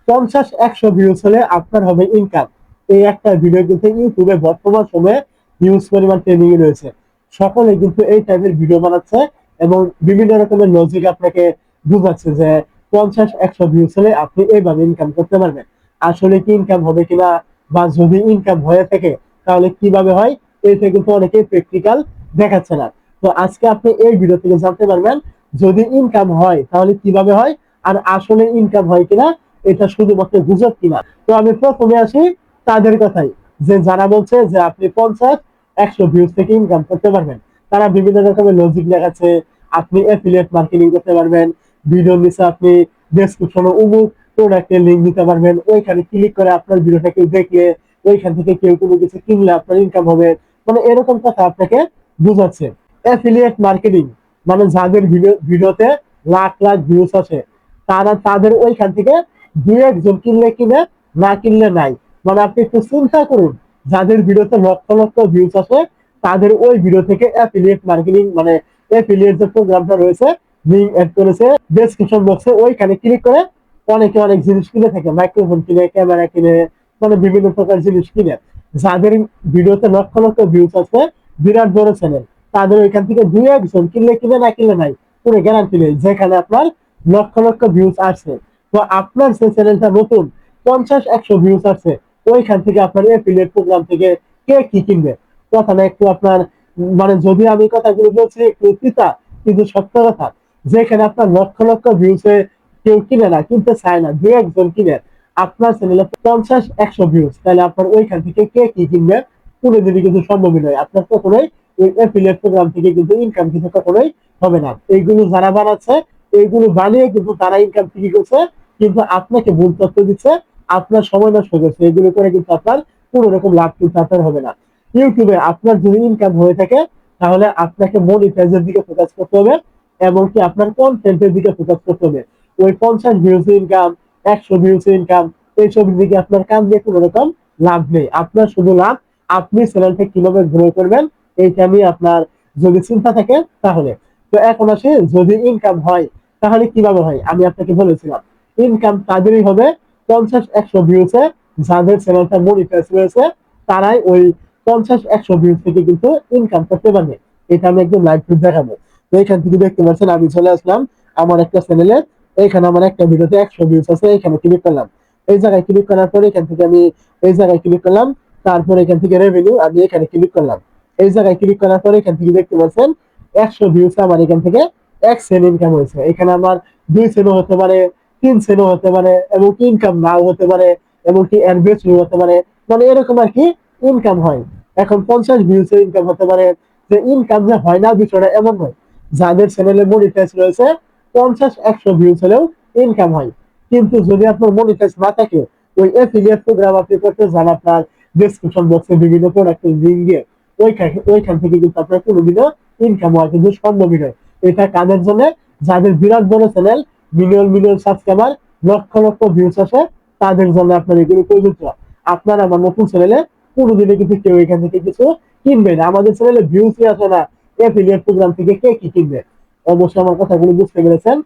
50-100 views হলে আপনার হবে ইনকাম। এই একটা ভিডিও কিন্তু ইউটিউবে বর্তমান সময়ে হিউজ পরিমাণ ট্রেন্ডিং রয়েছে। সকলে কিন্তু এই টাইপের ভিডিও বানাচ্ছে এবং বিভিন্ন রকমের লজিক আপনাকে বুঝাচ্ছে যে 50-100 ভিউজ হলে আপনি এইভাবে ইনকাম করতে পারবেন। আসলে কি ইনকাম হবে কিনা, বা যদি ইনকাম হয়ে থাকে তাহলে কিভাবে হয়, এটা কিন্তু অনেকেই প্র্যাকটিক্যাল দেখাচ্ছে না। তো আজকে আপনি এই ভিডিও থেকে জানতে পারবেন যদি ইনকাম হয় তাহলে কিভাবে হয়, আর আসলে ইনকাম হয় কিনা, এটা শুধুমাত্র গুজব কিনা। তো আমি প্রথমে আসি তাদের কথাই, যে যারা বলছে যে আপনি 50-100 ভিউজ থেকে ইনকাম করতে পারবেন। তারা বিভিন্ন রকমের লজিক দেখাচ্ছে। আপনি অ্যাফিলিয়েট মার্কেটিং করতে পারবেন, ভিডিওর নিচে আপনি ডেসক্রিপশনে অমুক প্রোডাক্টের লিঙ্ক দিতে পারবেন, ওইখানে ক্লিক করে আপনার ভিডিওটা কেউ দেখলে ওইখান থেকে কেউ কোনো কিছু কিনলে আপনার ইনকাম হবে। মানে এরকম কথা আপনাকে বুঝাচ্ছে। অ্যাফিলিয়েট মার্কেটিং মানে যাদের ভিডিওতে লাখ লাখ ভিউজ আছে, তারা তাদের ওইখান থেকে দু একজন কিনলে কিনে, না কিনলে নাই। মানে আপনি একটু চিন্তা করুন, যাদের ভিডিওতে লক্ষ লক্ষ ভিউজ আছে তাদের ওই ভিডিও থেকে অ্যাফিলিয়েট মার্কেটিং মানে অ্যাফিলিয়েট যে প্রোগ্রামটা রয়েছে, লিঙ্ক অ্যাড করেছে ডেসক্রিপশন বক্সে, ওইখানে ক্লিক করে অনেকে অনেক জিনিস কিনে থাকে, মাইক্রোফোন কিনে, ক্যামেরা কিনে, মানে বিভিন্ন প্রকার জিনিস কিনে। যাদের ভিডিওতে লক্ষ লক্ষ ভিউজ আছে, বিরাট বড় চ্যানেল, তাদের ওইখান থেকে দুই একজন কিনলে কিনে, না কিনলে নাই, পুরো গ্যারান্টি নেই। যেখানে আপনার লক্ষ লক্ষ ভিউজ আসছে, তো আপনার যে চ্যানেলটা নতুন 50-100 ভিউজ আছে, ওইখান থেকে আপনার এফিলিয়েট প্রোগ্রাম থেকে কে কি কিনবে? কথা না একটু আপনার, মানে যদি আমি কথাগুলো বলছি একটু তিতা, কিন্তু সত্য কথা। যেখানে আপনার লক্ষ লক্ষ ভিউজে কেউ কিনে না, কিনতে চায় না, দু একজন কিনে, আপনার চ্যানেলে 50-100 ভিউজ, তাহলে আপনার ওইখান থেকে কে কি কিনবে? কোনোদিনই কিন্তু সম্ভবই নয়। আপনার কখনোই ওই অ্যাফিলিয়েট প্রোগ্রাম থেকে কিন্তু ইনকাম কিন্তু কখনোই হবে না। এইগুলো যারা বানাচ্ছে, এইগুলো বানিয়ে কিন্তু তারা ইনকাম ঠিকই করছে, কিন্তু আপনাকে ভুল তথ্য দিচ্ছে, আপনার সময় নষ্ট করছে। এগুলো করে কিন্তু আপনার কোনো রকম লাভ কিন্তু আপনার হবে না। ইউটিউবে আপনার যদি ইনকাম হয়ে থাকে, তাহলে আপনাকে মনিটাইজের দিকে ফোকাস করতে হবে, এবং কি আপনার কন্টেন্টের দিকে ফোকাস করতে হবে। ওই 50 ভিউজ ইনকাম, 100 ভিউজ ইনকাম, এইসবের দিকে আপনার কাম দিয়ে কোনো রকম লাভ নেই। আপনার শুধু লাভ আপনি চ্যানেলটা কিভাবে গ্রো করবেন, এইটা নিয়ে আপনার যদি চিন্তা থাকে তাহলে। তো এখন আসে, যদি ইনকাম হয় তাহলে কিভাবে হয়, আমি আপনাকে বলেছিলাম ইনকাম তাদেরই হবে 50-100 ভিউসে, যাদের চ্যানেলটা মনিটাইজ রয়েছে, তারাই ওই 50-100 ভিউজ থেকে কিন্তু ইনকাম করতে পারবে। এটা আমি একদম লাইভ প্রুফ দেখাবো। তো এখান থেকে দেখতে পাচ্ছেন আমি চলে আসলাম আমার একটা চ্যানেলে। এখানে আমার একটা ভিডিওতে 100 ভিউজ আছে, এখানে ক্লিক করলাম। এই জায়গায় ক্লিক করার পরে এখান থেকে আমি এই জায়গায় ক্লিক করলাম। তারপর এখান থেকে রেভিনিউ আমি এখানে ক্লিক করলাম। এই জায়গায় ক্লিক করার পরে এখান থেকে দেখতে পাচ্ছেন 100 ভিউজ আমার এখান থেকে 1 সেন্ট ইনকাম হয়েছে। এখানে আমার 2 সেন্টও হতে পারে, 3 সেন্টও হতে পারে, এবং ইনকাম নাও হতে পারে, এবং কি এর বেশিও হতে পারে। মানে এরকম আর কি ইনকাম হয়। এখন 50 ভিউজ ইনকাম হতে পারে, যে ইনকাম যে হয় না বিষয়টা এমন নয়। যাদের চ্যানেলে মনিটাইজ রয়েছে, 50-100 ভিউজ হলেও ইনকাম হয়। কিন্তু যদি আপনার মনিটাইজ না থাকে, ওই এফিলিয়েট প্রোগ্রাম আপনি করতে যান, আপনার ডেসক্রিপশন বক্সে বিভিন্ন প্রোডাক্টের লিঙ্ক দিয়ে, ওইখান থেকে কিন্তু আপনার কোনোদিনও ইনকাম হওয়া কিন্তু সম্ভবই নয়। এটা কাদের জন্য? যাদের বিরাট বড় channel, million million subscriber, lakh lakh views আসে, তাদের জন্য আপনার এগুলো প্রযোজ্য। আপনার আমার নতুন চ্যানেলে কোনোদিনও কিন্তু কেউ এখান থেকে কিছু কিনবে না। আমাদের চ্যানেলে ভিউজই আসে না, এফিলিয়েট প্রোগ্রাম থেকে কে কি কিনবে? অবশ্যই আমার কথাগুলো বুঝতে পেরেছেন।